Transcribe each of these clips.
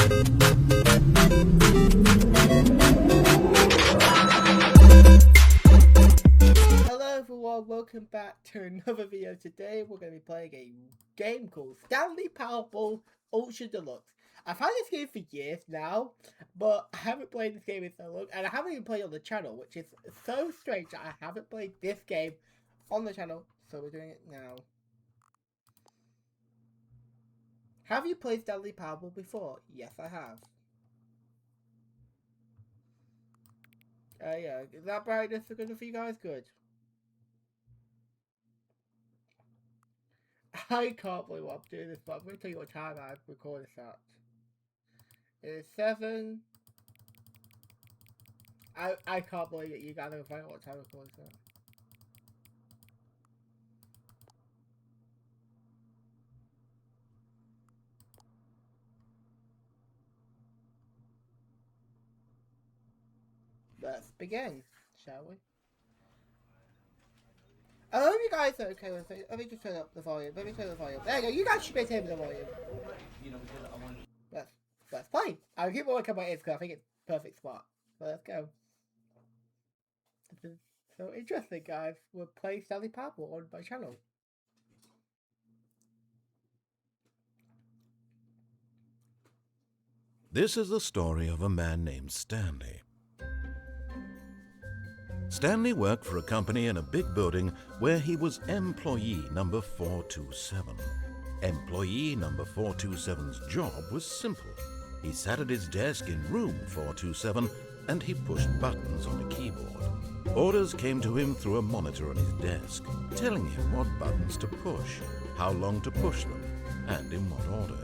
Hello everyone, welcome back to another video. Today we're going to be playing a game called Stanley Powerball Ultra Deluxe. I've had this game for years now, but I haven't played this game in so long, and I haven't even played it on the channel, which is so strange that I haven't played this game on the channel, so we're doing it now. Have you played Stanley Powerball before? Yes, I have. Yeah, is that brightness good for you guys? Good. I can't believe what I'm doing this, but I'm going to tell you what time I've recorded this at. It's 7. I can't believe that you guys are finding what time I recorded this at. Let's begin, shall we? I hope you guys are okay with it. Let me just turn up the volume. There you go. You guys should be able to hear the volume. Let's play. I'll keep working on my ears because I think it's perfect spot. So let's go. This is so interesting, guys. We'll play Stanley Powerball on my channel. This is the story of a man named Stanley. Stanley worked for a company in a big building where he was employee number 427. Employee number 427's job was simple. He sat at his desk in room 427 and he pushed buttons on a keyboard. Orders came to him through a monitor on his desk, telling him what buttons to push, how long to push them, and in what order.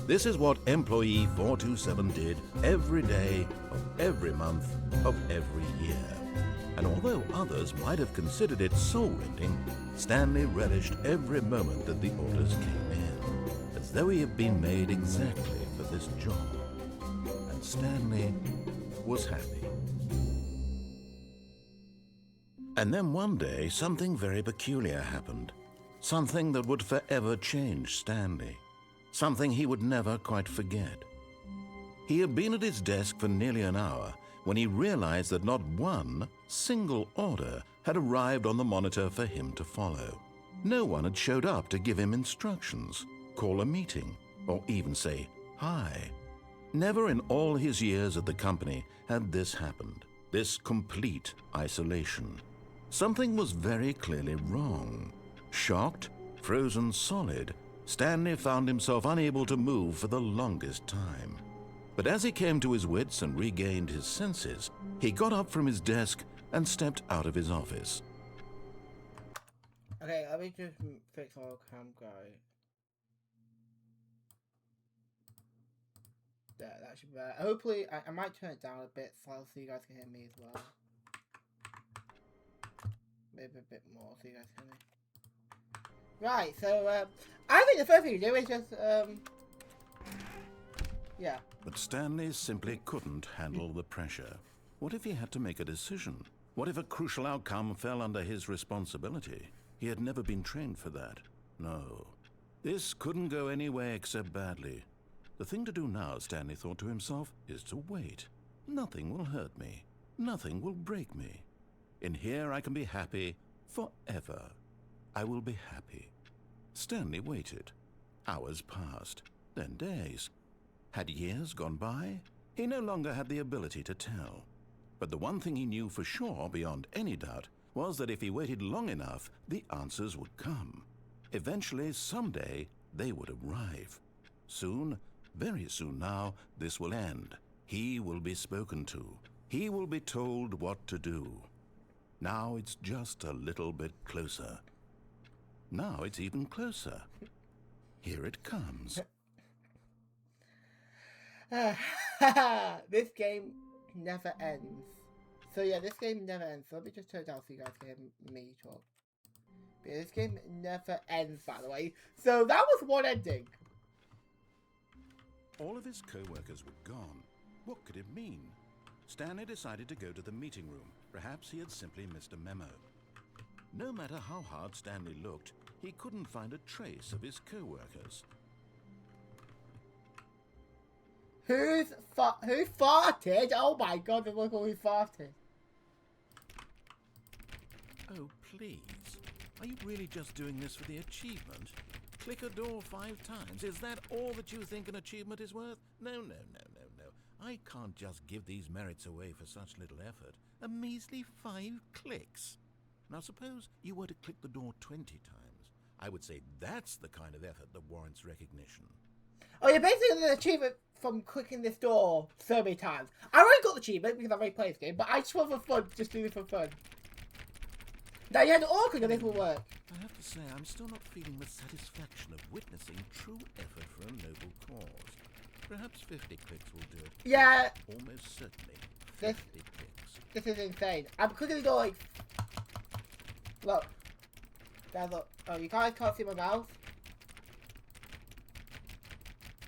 This is what employee 427 did every day of every month of every year. And although others might have considered it soul-rending, Stanley relished every moment that the orders came in, as though he had been made exactly for this job. And Stanley was happy. And then one day, something very peculiar happened. Something that would forever change Stanley. Something he would never quite forget. He had been at his desk for nearly an hour when he realized that not one single order had arrived on the monitor for him to follow. No one had showed up to give him instructions, call a meeting, or even say hi. Never in all his years at the company had this happened, this complete isolation. Something was very clearly wrong. Shocked, frozen solid, Stanley found himself unable to move for the longest time. But as he came to his wits and regained his senses, he got up from his desk and stepped out of his office. Okay, let me just fix our cam guy. There, that should be better. Hopefully, I might turn it down a bit so you guys can hear me as well. Maybe a bit more so you guys can hear me. Right, so, I think the first thing to do is just, yeah. But Stanley simply couldn't handle the pressure. What if he had to make a decision? What if a crucial outcome fell under his responsibility? He had never been trained for that. No. This couldn't go any way except badly. The thing to do now, Stanley thought to himself, is to wait. Nothing will hurt me. Nothing will break me. In here I can be happy forever. I will be happy. Stanley waited. Hours passed, then days. Had years gone by? He no longer had the ability to tell. But the one thing he knew for sure, beyond any doubt, was that if he waited long enough, the answers would come. Eventually, someday, they would arrive. Soon, very soon now, this will end. He will be spoken to. He will be told what to do. Now it's just a little bit closer. Now it's even closer. Here it comes. This game never ends. So yeah, this game never ends. So let me just turn it down so you guys can hear me talk. But yeah, this game never ends, by the way. So that was one ending. All of his co-workers were gone. What could it mean? Stanley decided to go to the meeting room. Perhaps he had simply missed a memo. No matter how hard Stanley looked, he couldn't find a trace of his co-workers. Who farted? Oh my god, look who farted. Oh, please. Are you really just doing this for the achievement? Click a door 5 times. Is that all that you think an achievement is worth? No. I can't just give these merits away for such little effort. A measly 5 clicks. Now suppose you were to click the door 20 times. I would say that's the kind of effort that warrants recognition. Oh, you're basically the achievement from clicking this door so many times. I already got the achievement because I've already played this game, but I just want for fun, just do this for fun. Now you had to all click and this will work. I have to say, I'm still not feeling the satisfaction of witnessing true effort for a noble cause. Perhaps 50 clicks will do it. Yeah. Almost certainly 50 clicks. This is insane. I'm clicking the door like... Look. Guys, look. Oh, you guys can't see my mouth?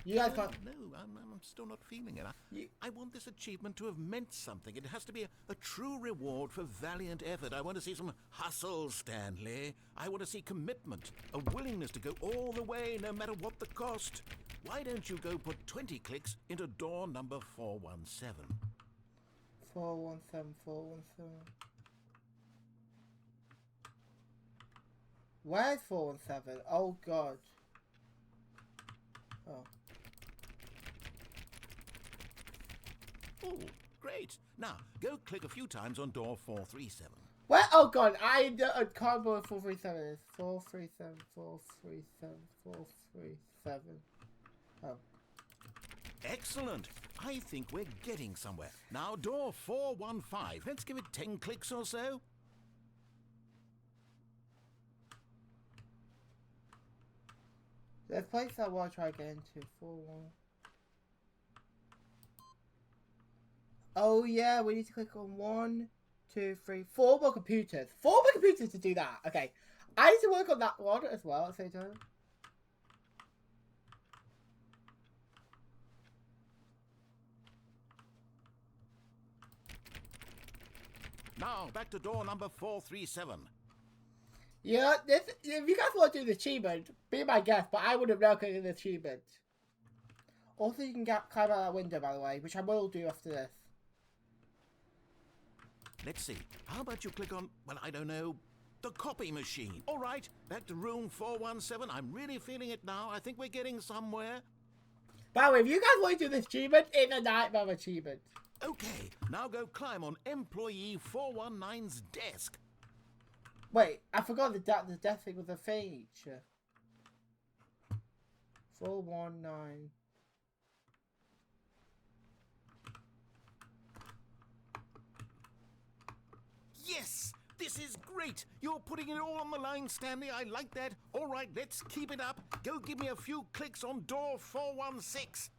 You guys can't... No, I'm still not feeling it. I want this achievement to have meant something. It has to be a true reward for valiant effort. I want to see some hustle, Stanley. I want to see commitment, a willingness to go all the way, no matter what the cost. Why don't you go put 20 clicks into door number 417? 417, 417. Where's 417? Oh, God. Oh. Oh, great. Now, go click a few times on door 437. Where? Oh, God. I can't remember what 437 is. 437, 437, 437. Oh. Excellent. I think we're getting somewhere. Now, door 415. Let's give it 10 clicks or so. There's a place I want to try getting to. 4-1. Oh, yeah. We need to click on 1, 2, 3, 4 more computers. 4 more computers to do that. Okay. I need to work on that one as well at the same time. Now, back to door number 437. Yeah, this, if you guys want to do the achievement, be my guest, but I would have never clicked the achievement. Also, you can climb out that window, by the way, which I will do after this. Let's see. How about you click on, well, I don't know, the copy machine. All right, back to room 417. I'm really feeling it now. I think we're getting somewhere. By the way, if you guys want to do this achievement, it's a nightmare achievement. Okay, now go climb on employee 419's desk. Wait, I forgot the death thing was a feature. 419. Yes! This is great! You're putting it all on the line, Stanley. I like that. All right, let's keep it up. Go give me a few clicks on door 416.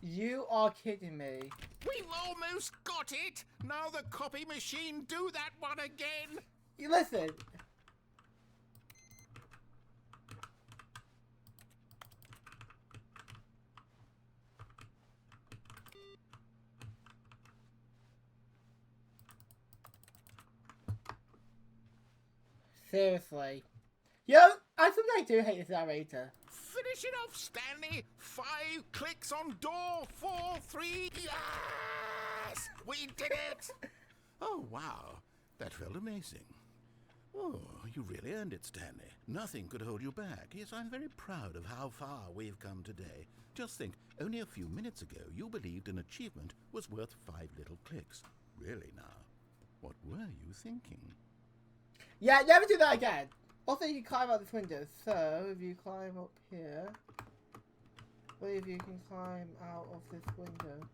You are kidding me. We've almost got it! Now the copy machine, do that one again! You listen. Seriously. Yo, I sometimes do hate this narrator. Finish it off, Stanley! 5 clicks on door 43. Yes! We did it! Oh, wow. That felt amazing. Oh, you really earned it, Stanley. Nothing could hold you back. Yes, I'm very proud of how far we've come today. Just think, only a few minutes ago, you believed an achievement was worth 5 little clicks. Really now, what were you thinking? Yeah, never do that again. Also, you can climb out this window. So, if you climb up here, what if you can climb out of this window?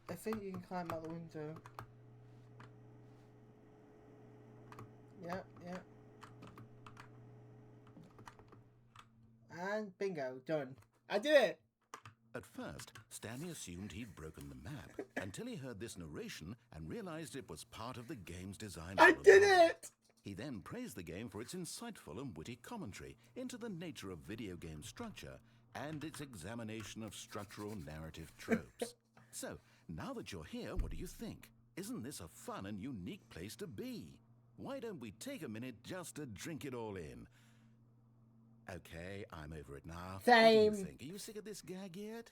I think you can climb out the window. Yep. And bingo, done. I did it! At first, Stanley assumed he'd broken the map until he heard this narration and realized it was part of the game's design. I did it! He then praised the game for its insightful and witty commentary into the nature of video game structure and its examination of structural narrative tropes. So, now that you're here, what do you think? Isn't this a fun and unique place to be? Why don't we take a minute just to drink it all in? Okay, I'm over it now. Same. What do you think? Are you sick of this gag yet?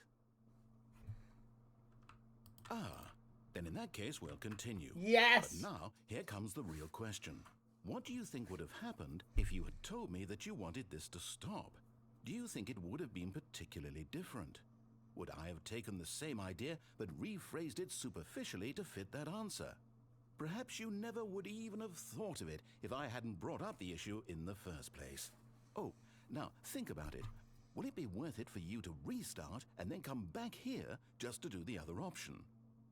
Ah, then in that case, we'll continue. Yes. But now, here comes the real question. What do you think would have happened if you had told me that you wanted this to stop? Do you think it would have been particularly different? Would I have taken the same idea but rephrased it superficially to fit that answer? Perhaps you never would even have thought of it if I hadn't brought up the issue in the first place. Oh, now think about it. Will it be worth it for you to restart and then come back here just to do the other option?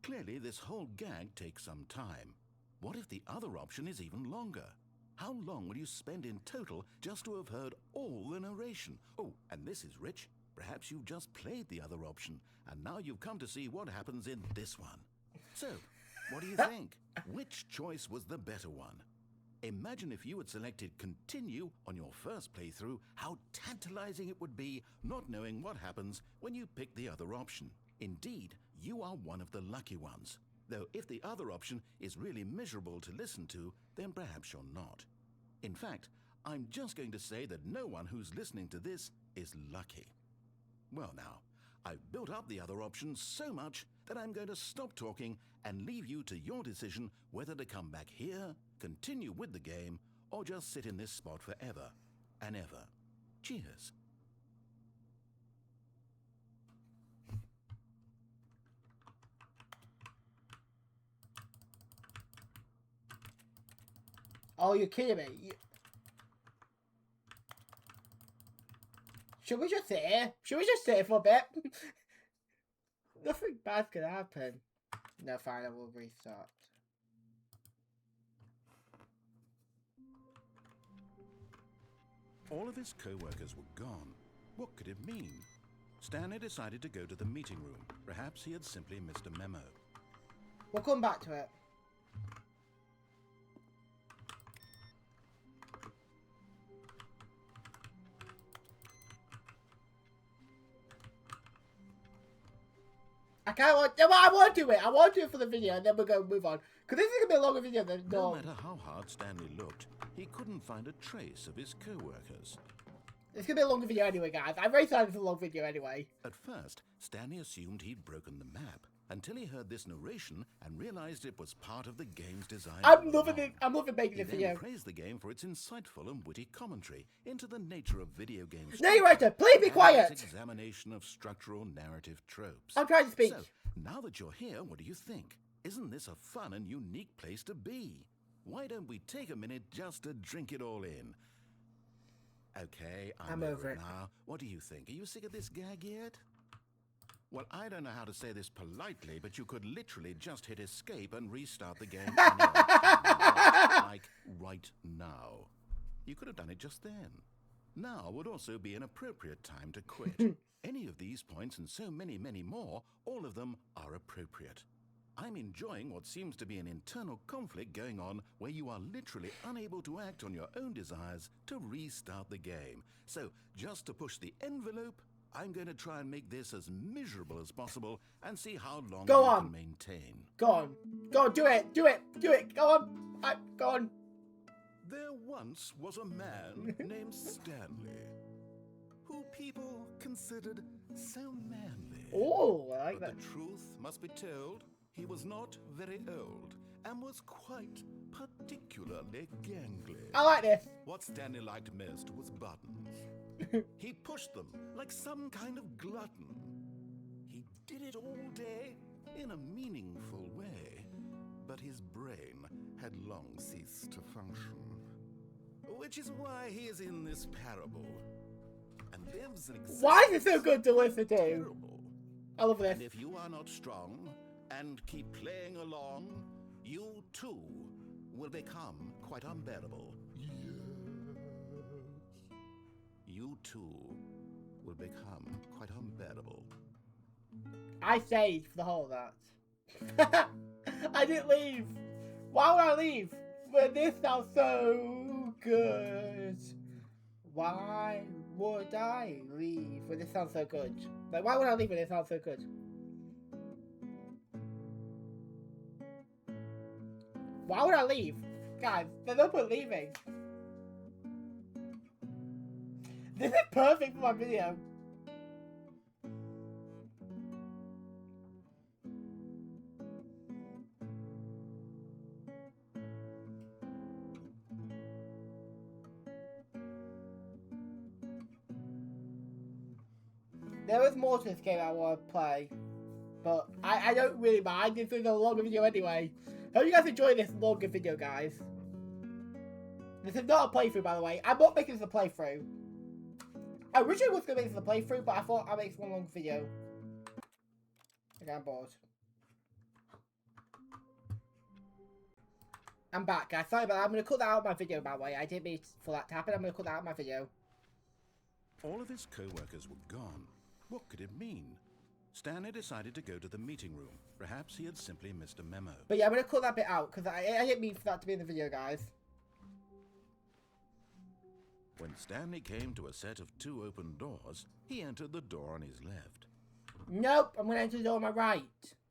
Clearly, this whole gag takes some time. What if the other option is even longer? How long will you spend in total just to have heard all the narration? Oh, and this is rich. Perhaps you've just played the other option, and now you've come to see what happens in this one. So, what do you think? Which choice was the better one? Imagine if you had selected continue on your first playthrough, how tantalizing it would be not knowing what happens when you pick the other option. Indeed, you are one of the lucky ones. Though if the other option is really miserable to listen to, then perhaps you're not. In fact, I'm just going to say that no one who's listening to this is lucky. Well now, I've built up the other option so much that I'm going to stop talking and leave you to your decision whether to come back here, continue with the game, or just sit in this spot forever and ever. Cheers. Oh, you're kidding me. Should we just sit here? Should we just sit here for a bit? Nothing bad's gonna happen. No, fine, I will restart. All of his co-workers were gone. What could it mean? Stanley decided to go to the meeting room. Perhaps he had simply missed a memo. We'll come back to it. I want to do it. I want to do it for the video, and then we're going to move on. Because this is going to be a longer video than No matter how hard Stanley looked, he couldn't find a trace of his co-workers. It's going to be a longer video anyway, guys. I've already decided it's a long video anyway. At first, Stanley assumed he'd broken the map, until he heard this narration and realized it was part of the game's design. I'm loving it. I'm loving making this video. He then praised the game for its insightful and witty commentary into the nature of video games. Narrator, please be quiet. Its examination of structural narrative tropes. I'm trying to speak. So, now that you're here, what do you think? Isn't this a fun and unique place to be? Why don't we take a minute just to drink it all in? Okay, I'm over it now. What do you think? Are you sick of this gag yet? Well, I don't know how to say this politely, but you could literally just hit escape and restart the game like right now. You could have done it just then. Now would also be an appropriate time to quit. Any of these points and so many, many more, all of them are appropriate. I'm enjoying what seems to be an internal conflict going on where you are literally unable to act on your own desires to restart the game. So, just to push the envelope, I'm going to try and make this as miserable as possible and see how long you can maintain. Go on. Go on, do it. Do it. Do it. Go on. Go on. There once was a man named Stanley, who people considered so manly. Oh, I like but that. The truth must be told, he was not very old and was quite particularly gangly. I like this. What Stanley liked most was buttons. He pushed them like some kind of glutton. He did it all day in a meaningful way, but his brain had long ceased to function. Which is why he is in this parable and lives an existence. Why is it so good to listen to? Terrible. I love this. And if you are not strong and keep playing along, you too will become quite unbearable. You too will become quite unbearable. I stayed for the whole of that. I didn't leave. Why would I leave? But this sounds so good. Why would I leave when this sounds so good? Like, why would I leave when it sounds so good? Why would I leave? Guys, there's no point leaving. This is perfect for my video. There is more to this game I want to play, but I don't really mind. This is a longer video anyway. Hope you guys enjoy this longer video, guys. This is not a playthrough, by the way. I'm not making this a playthrough. I originally was going to make this a playthrough, but I thought I'd make one long video. Okay, I'm bored. I'm back, guys. Sorry about that. I'm going to cut that out of my video, by the way. I didn't mean for that to happen. I'm going to cut that out of my video. All of his co-workers were gone. What could it mean? Stanley decided to go to the meeting room. Perhaps he had simply missed a memo. But yeah, I'm going to cut that bit out, because I didn't mean for that to be in the video, guys. When Stanley came to a set of 2 open doors, he entered the door on his left. Nope, I'm going to enter the door on my right.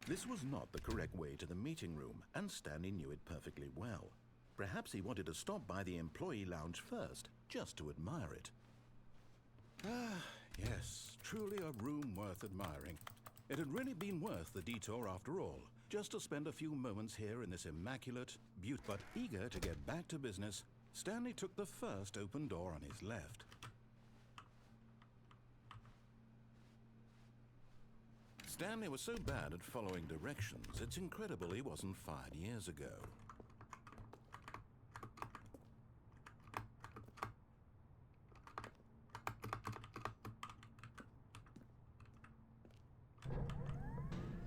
This was not the correct way to the meeting room, and Stanley knew it perfectly well. Perhaps he wanted to stop by the employee lounge first, just to admire it. Ah, yes, truly a room worth admiring. It had really been worth the detour after all, just to spend a few moments here in this immaculate, but eager to get back to business, Stanley took the first open door on his left. Stanley was so bad at following directions, it's incredible he wasn't fired years ago.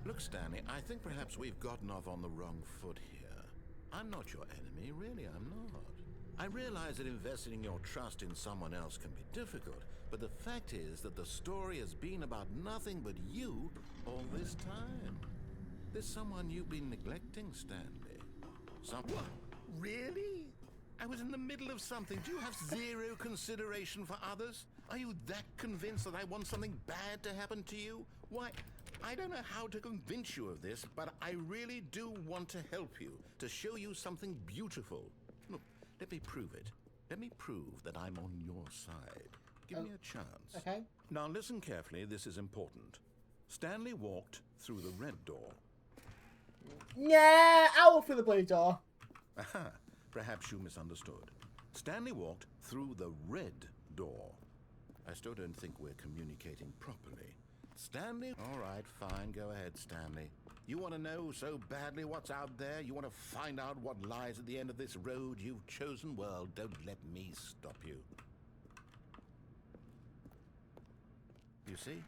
Look, Stanley, I think perhaps we've gotten off on the wrong foot here. I'm not your enemy, really, I'm not. I realize that investing your trust in someone else can be difficult, but the fact is that the story has been about nothing but you all this time. There's someone you've been neglecting, Stanley. Someone? Really? I was in the middle of something. Do you have zero consideration for others? Are you that convinced that I want something bad to happen to you? Why, I don't know how to convince you of this, but I really do want to help you, to show you something beautiful. Look, let me prove it. Let me prove that I'm on your side. Give me a chance. Okay. Now listen carefully, this is important. Stanley walked through the red door. Yeah, I walk through the blue door. Aha, perhaps you misunderstood. Stanley walked through the red door. I still don't think we're communicating properly. Stanley? All right, fine, go ahead, Stanley. You want to know so badly what's out there? You want to find out what lies at the end of this road you've chosen? Well, don't let me stop you. You see?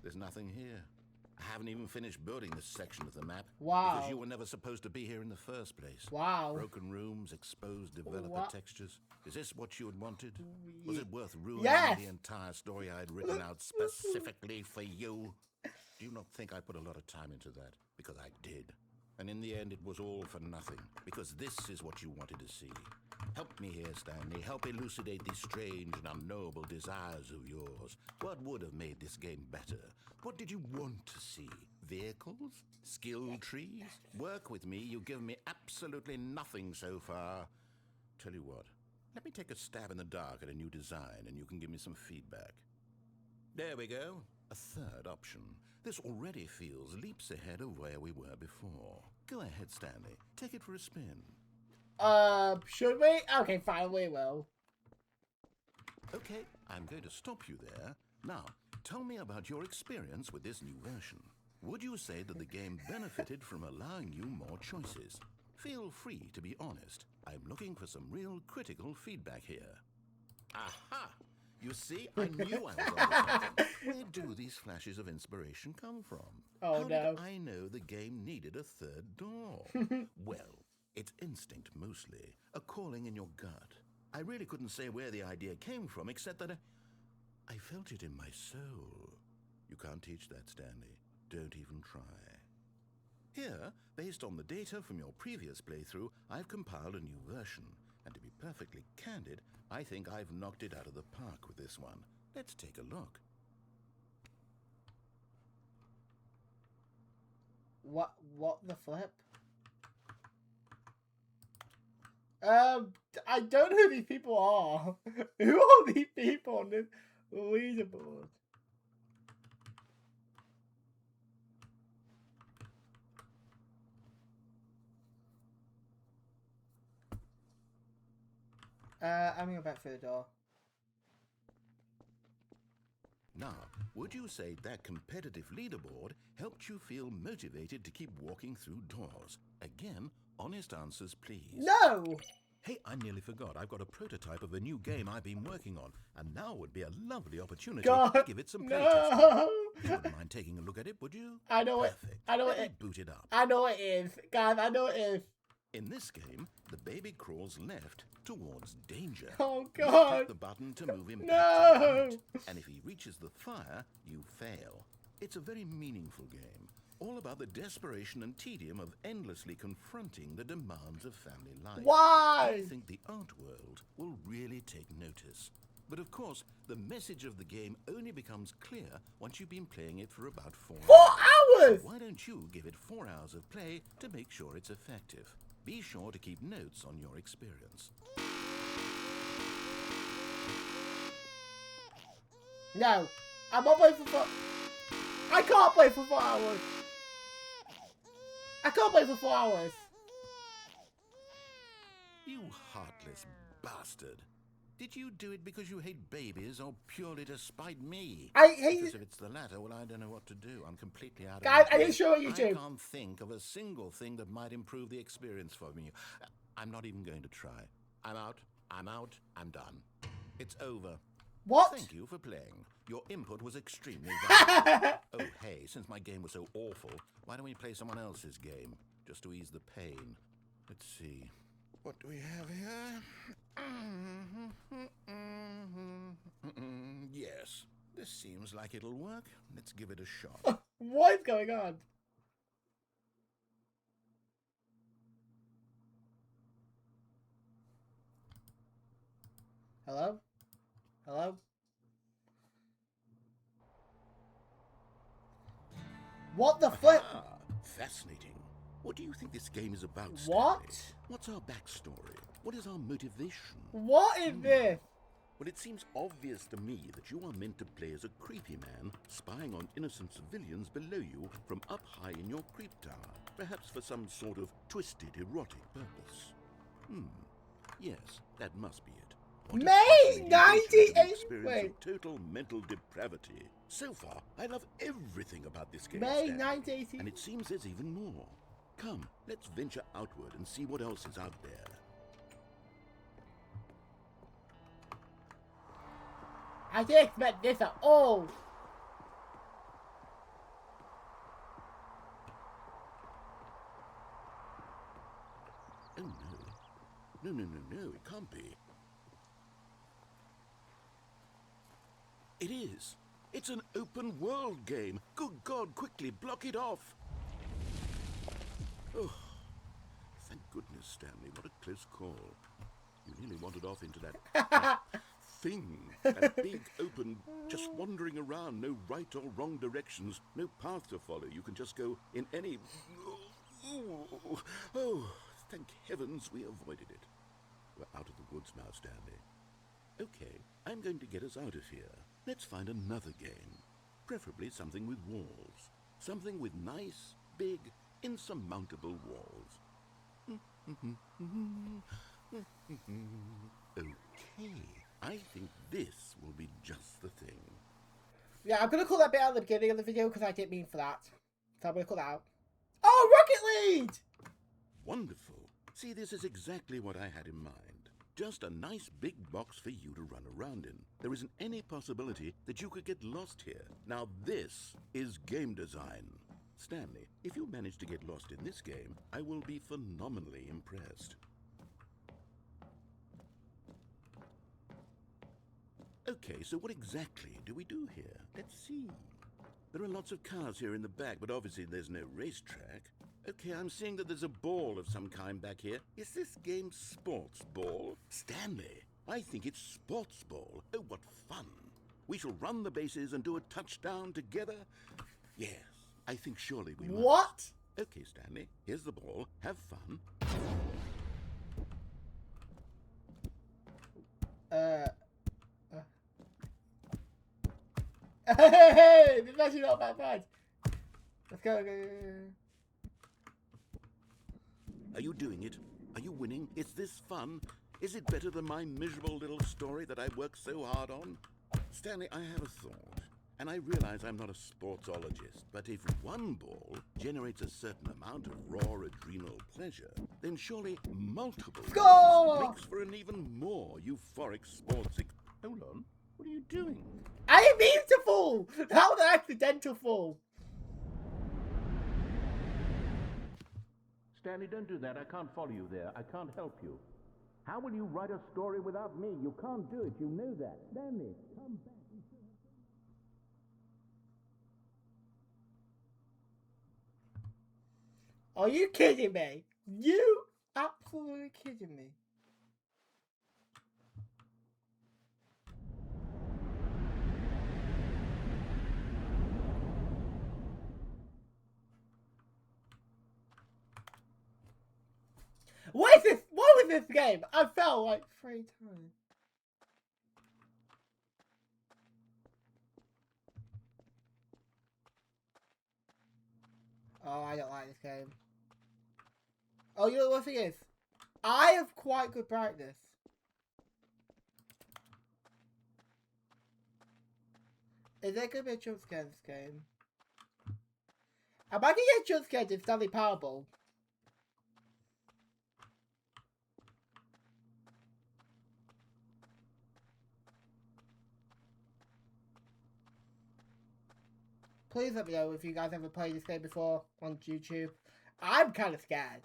There's nothing here. I haven't even finished building this section of the map. Wow. Because you were never supposed to be here in the first place. Wow. Broken rooms, exposed developer What? textures. Is this what you had wanted? Was it worth ruining Yes. the entire story I had written out specifically for you? Do you not think I put a lot of time into that? Because I did. And in the end, it was all for nothing. Because this is what you wanted to see. Help me here, Stanley. Help elucidate these strange and unknowable desires of yours. What would have made this game better? What did you want to see? Vehicles? Skill trees? Work with me. You've given me absolutely nothing so far. Tell you what, let me take a stab in the dark at a new design and you can give me some feedback. There we go. A third option. This already feels leaps ahead of where we were before. Go ahead, Stanley. Take it for a spin. Should we? Okay, fine, we will. Okay, I'm going to stop you there. Now, tell me about your experience with this new version. Would you say that the game benefited from allowing you more choices? Feel free to be honest. I'm looking for some real critical feedback here. Aha! You see, I knew I was on the something. Where do these flashes of inspiration come from? Oh, How no. did I know the game needed a third door? Well, it's instinct mostly, a calling in your gut. I really couldn't say where the idea came from, except that I felt it in my soul. You can't teach that, Stanley. Don't even try. Here, based on the data from your previous playthrough, I've compiled a new version. And to be perfectly candid, I think I've knocked it out of the park with this one. Let's take a look. What the flip? I don't know who these people are. Who are these people on this leaderboard? I'm gonna go back through the door. Now, would you say that competitive leaderboard helped you feel motivated to keep walking through doors? Again, honest answers, please. No! Hey, I nearly forgot. I've got a prototype of a new game I've been working on, and now would be a lovely opportunity to give it some playtesting. No! You wouldn't mind taking a look at it, would you? I know it. Perfect. I know Let it. me boot it up. I know it is. Guys, I know it is. In this game, the baby crawls left towards danger. Oh, You God. click the button to move him back to the No! right, and if he reaches the fire, you fail. It's a very meaningful game, all about the desperation and tedium of endlessly confronting the demands of family life. Why? I think the art world will really take notice. But of course, the message of the game only becomes clear once you've been playing it for about 4 hours. 4 hours! Why don't you give it 4 hours of play to make sure it's effective? Be sure to keep notes on your experience. No. I'm not playing for 4... I can't play for 4 hours. I can't play for 4 hours. You heartless bastard. Did you do it because you hate babies or purely to spite me? I hate... Because if it's the latter, well, I don't know what to do. I'm completely out of Guys, I ideas. didn't show what you do. I can't think of a single thing that might improve the experience for me. I'm not even going to try. I'm out. I'm out. I'm done. It's over. What? Thank you for playing. Your input was extremely valuable. Oh, hey, since my game was so awful, why don't we play someone else's game, just to ease the pain? Let's see. What do we have here? Yes, this seems like it'll work. Let's give it a shot. What is going on? Hello? Hello? What the flip? Ah, fascinating. What do you think this game is about, What? Stanley? What's our backstory? What is our motivation? What is this? Well, it seems obvious to me that you are meant to play as a creepy man, spying on innocent civilians below you from up high in your creep tower, perhaps for some sort of twisted, erotic purpose. Yes, that must be it. What a May fascinating 98 experience wait. of total mental depravity. So far, I love everything about this game, May Stanley, 1980. and it seems there's even more. Come, let's venture outward and see what else is out there. I didn't expect this at all. Oh no. No, it can't be. It is. It's an open world game. Good God, quickly block it off. Oh, thank goodness, Stanley. What a close call. You nearly wandered off into that thing. That big, open, just wandering around. No right or wrong directions. No path to follow. You can just go in any... Oh, thank heavens we avoided it. We're out of the woods now, Stanley. Okay, I'm going to get us out of here. Let's find another game. Preferably something with walls. Something with nice, big, insurmountable walls. Okay, I think this will be just the thing. Yeah, I'm gonna call that bit out at the beginning of the video because I didn't mean for that. So I'm gonna call that out. Oh, Rocket League! Wonderful. See, this is exactly what I had in mind. Just a nice big box for you to run around in. There isn't any possibility that you could get lost here. Now this is game design. Stanley, if you manage to get lost in this game, I will be phenomenally impressed. Okay, so what exactly do we do here? Let's see. There are lots of cars here in the back, but obviously there's no racetrack. Okay, I'm seeing that there's a ball of some kind back here. Is this game sports ball? Stanley, I think it's sports ball. Oh, what fun. We shall run the bases and do a touchdown together. Yes, I think surely we must. What? Okay, Stanley, here's the ball. Have fun. Uh. Hey, this is actually not that bad. Let's go. Are you doing it? Are you winning? Is this fun? Is it better than my miserable little story that I worked so hard on? Stanley, I have a thought. And I realize I'm not a sportsologist, but if one ball generates a certain amount of raw adrenal pleasure, then surely multiple balls makes for an even more euphoric sports. Hold on. What are you doing? I didn't mean to fall! That was an accidental fall. Stanley, don't do that. I can't follow you there. I can't help you. How will you write a story without me? You can't do it. You know that. Stanley, come back. Are you kidding me? You absolutely kidding me? What is this? What was this game? I fell like 3 times. Oh, I don't like this game. Oh, you know what the thing is? I have quite good brightness. Is there going to be a jump scare in this game? Am I going to get jump scared in Stanley Powerball? Please let me know if you guys ever played this game before on YouTube. I'm kind of scared.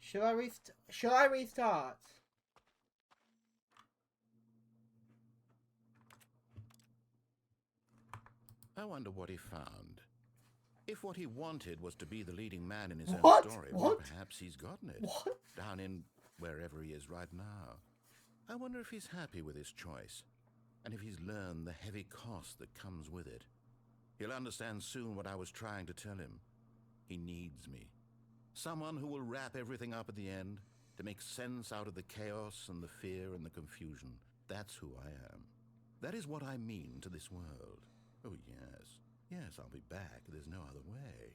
Should I restart? I wonder what he found. If what he wanted was to be the leading man in his own story, well, perhaps he's gotten it. What? Down in wherever he is right now. I wonder if he's happy with his choice, and if he's learned the heavy cost that comes with it. He'll understand soon what I was trying to tell him. He needs me. Someone who will wrap everything up at the end, to make sense out of the chaos and the fear and the confusion. That's who I am. That is what I mean to this world. Oh, yes. Yes, I'll be back. There's no other way.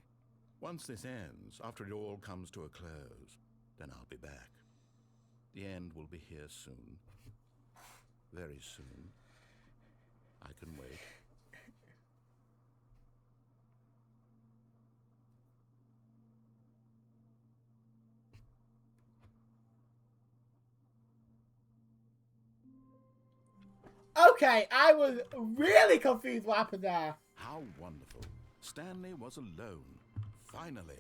Once this ends, after it all comes to a close, then I'll be back. The end will be here soon. Very soon. I can wait. Okay, I was really confused what happened there. How wonderful. Stanley was alone. Finally.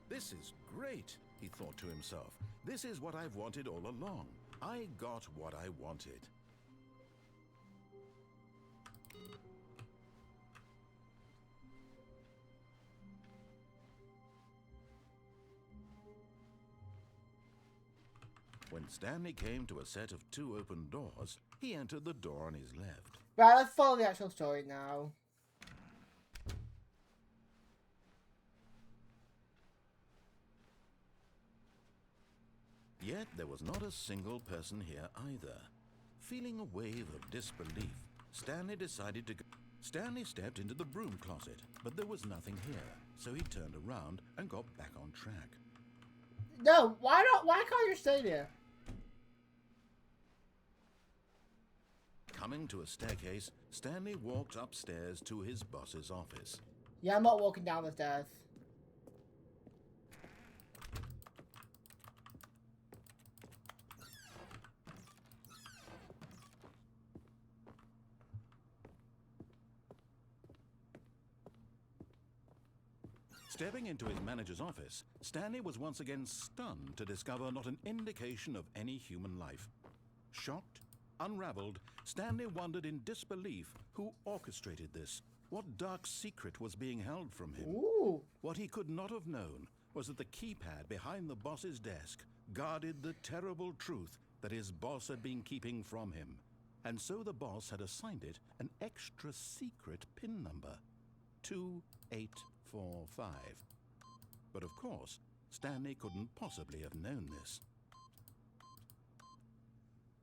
This is great, he thought to himself. This is what I've wanted all along. I got what I wanted. When Stanley came to a set of 2 open doors, he entered the door on his left. Right, let's follow the actual story now. Yet there was not a single person here either. Feeling a wave of disbelief, Stanley decided to go. Stanley stepped into the broom closet, but there was nothing here, so he turned around and got back on track. No, why can't you stay there? Coming to a staircase, Stanley walked upstairs to his boss's office. Yeah, I'm not walking down the stairs. Stepping into his manager's office, Stanley was once again stunned to discover not an indication of any human life. Shocked, unraveled, Stanley wondered in disbelief who orchestrated this. What dark secret was being held from him? Ooh. What he could not have known was that the keypad behind the boss's desk guarded the terrible truth that his boss had been keeping from him. And so the boss had assigned it an extra secret PIN number, 2845. But of course, Stanley couldn't possibly have known this.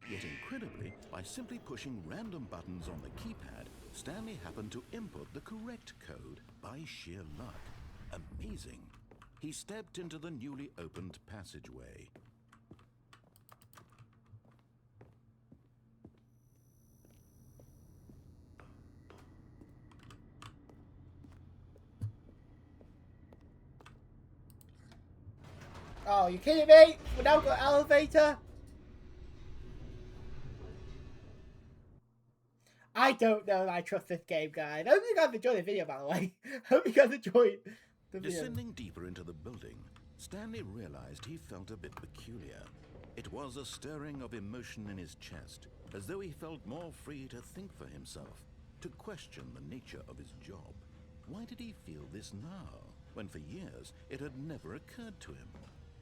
Yet incredibly, by simply pushing random buttons on the keypad, Stanley happened to input the correct code by sheer luck. Amazing. He stepped into the newly opened passageway. Oh, you kidding me? We now got an elevator? I don't know that I trust this game, guys. I hope you guys enjoyed the video, by the way. Hope you guys enjoyed the video. Descending deeper into the building, Stanley realized he felt a bit peculiar. It was a stirring of emotion in his chest, as though he felt more free to think for himself, to question the nature of his job. Why did he feel this now, when for years it had never occurred to him?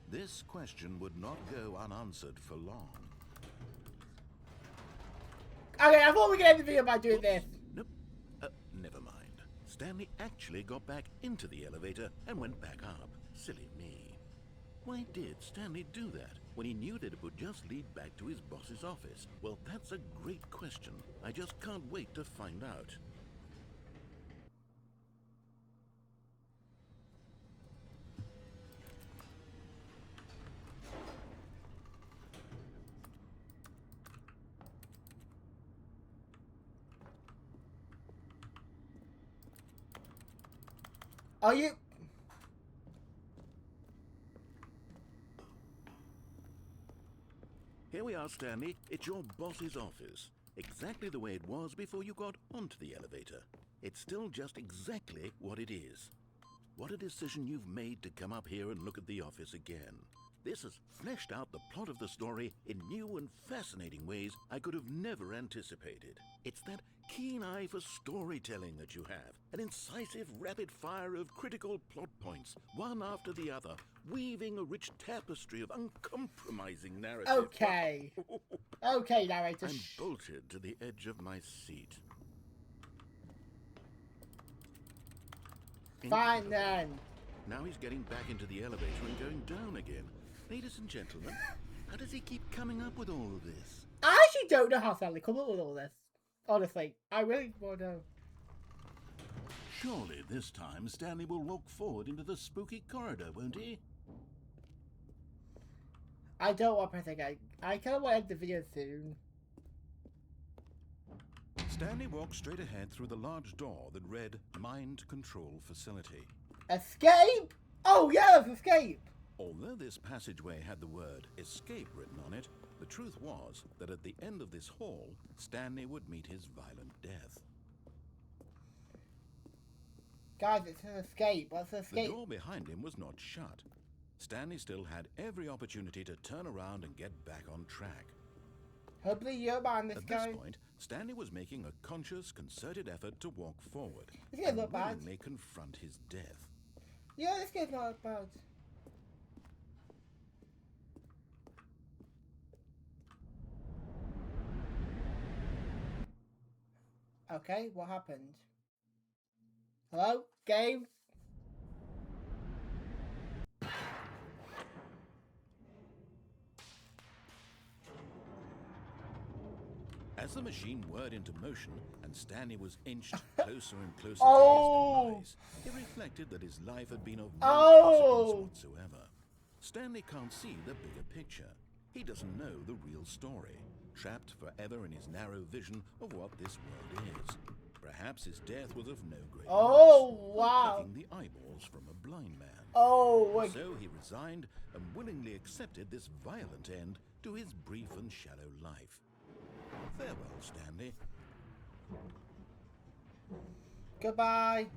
This question would not go unanswered for long. Okay, I thought we could end the video by doing this. Nope. Never mind. Stanley actually got back into the elevator and went back up. Silly me. Why did Stanley do that when he knew that it would just lead back to his boss's office? Well, that's a great question. I just can't wait to find out. Are you... Here we are, Stanley. It's your boss's office. Exactly the way it was before you got onto the elevator. It's still just exactly what it is. What a decision you've made to come up here and look at the office again. This has fleshed out the plot of the story in new and fascinating ways I could have never anticipated. It's that keen eye for storytelling that you have, an incisive rapid fire of critical plot points, one after the other, weaving a rich tapestry of uncompromising narrative. Okay. Okay, narrator. I'm bolted to the edge of my seat. Fine then. Now he's getting back into the elevator and going down again. Ladies and gentlemen, how does he keep coming up with all of this? I actually don't know how Stanley come up with all this. Honestly, I really want to know. Surely this time Stanley will walk forward into the spooky corridor, won't he? I don't want to press again. I kind of want to end the video soon. Stanley walked straight ahead through the large door that read Mind Control Facility. Escape? Oh yes, escape! Although this passageway had the word escape written on it, the truth was that at the end of this hall, Stanley would meet his violent death. Guys, it's an escape. What's an escape? The door behind him was not shut. Stanley still had every opportunity to turn around and get back on track. Hopefully you're behind this guy. At this point, Stanley was making a conscious, concerted effort to walk forward This and game's not bad. willingly confront his death. Yeah, this game's not bad. Okay, what happened? Hello? Game? As the machine whirred into motion and Stanley was inched closer and closer Oh! to his demise, he reflected that his life had been of no Oh! consequence whatsoever. Stanley can't see the bigger picture. He doesn't know the real story, trapped forever in his narrow vision of what this world is. Perhaps his death was of no great Oh, loss, wow. plucking the eyeballs from a blind man. Oh, my So he resigned and willingly accepted this violent end to his brief and shallow life. Farewell, Stanley. Goodbye.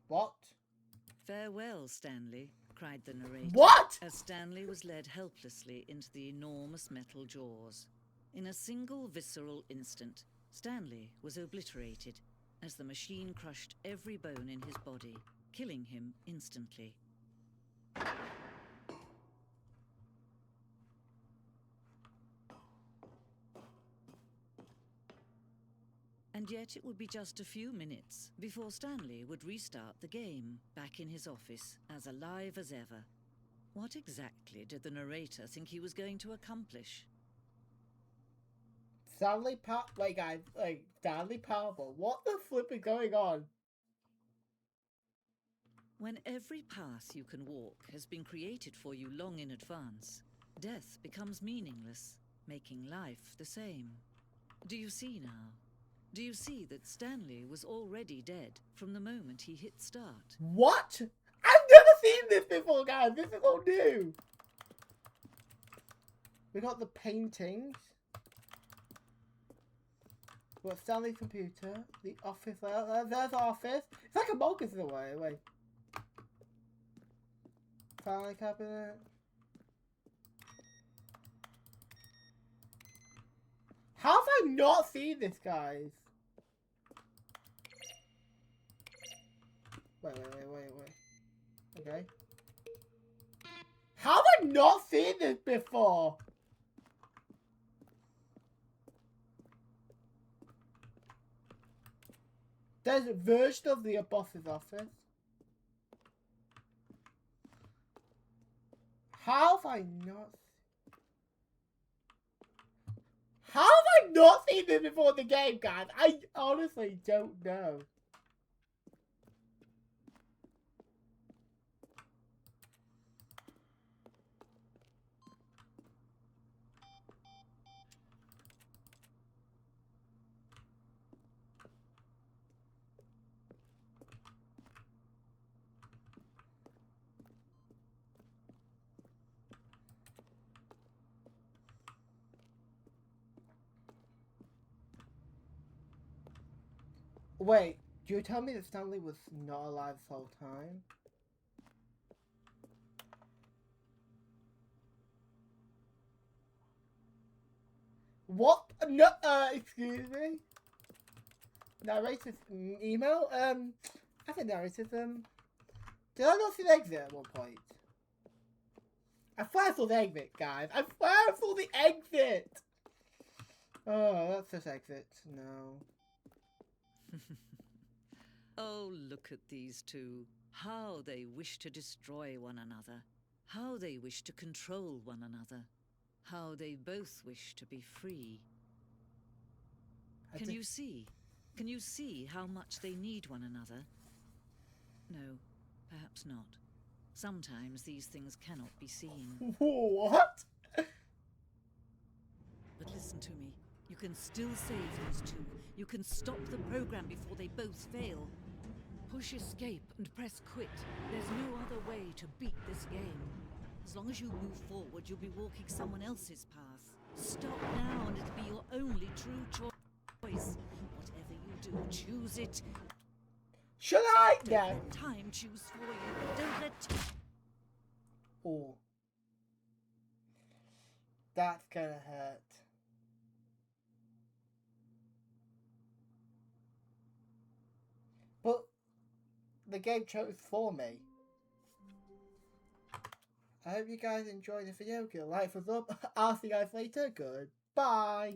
What? Farewell, Stanley, cried the narrator. What? As Stanley was led helplessly into the enormous metal jaws. In a single visceral instant, Stanley was obliterated as the machine crushed every bone in his body, killing him instantly. And yet it would be just a few minutes before Stanley would restart the game, back in his office, as alive as ever. What exactly did the narrator think he was going to accomplish? Stanley Wait, guys, like, Stanley Parable. What the flip is going on? When every path you can walk has been created for you long in advance, death becomes meaningless, making life the same. Do you see now? Do you see that Stanley was already dead from the moment he hit start? What? I've never seen this before, guys. This is all new. We got the paintings. We got Stanley's computer. The office. There's the office. It's like a Marcus in a way. Wait. Filing cabinet. How have I not seen this, guys? Wait. Okay. How have I not seen this before? There's a version of the boss's office. How have I not? How have I not seen this before in the game, guys? I honestly don't know. Wait, do you tell me that Stanley was not alive this whole time? What? No, excuse me? Narrator's email? I think narrator's, did I not see the exit at one point? I swear I saw the exit, guys. I swear I saw the exit! Oh, that's just exit. No. Oh, look at these two. How they wish to destroy one another. How they wish to control one another. How they both wish to be free. Can you see? Can you see how much they need one another? No, perhaps not. Sometimes these things cannot be seen. What? But listen to me. You can still save those two. You can stop the program before they both fail. Push escape and press quit. There's no other way to beat this game. As long as you move forward, you'll be walking someone else's path. Stop now and it'll be your only true choice. Whatever you do, choose it. Should I? Don't Yeah. let time choose for you. Don't let... Oh. That's gonna hurt. But the game chose for me. I hope you guys enjoyed the video. Give a like, thumbs up. I'll see you guys later. Goodbye.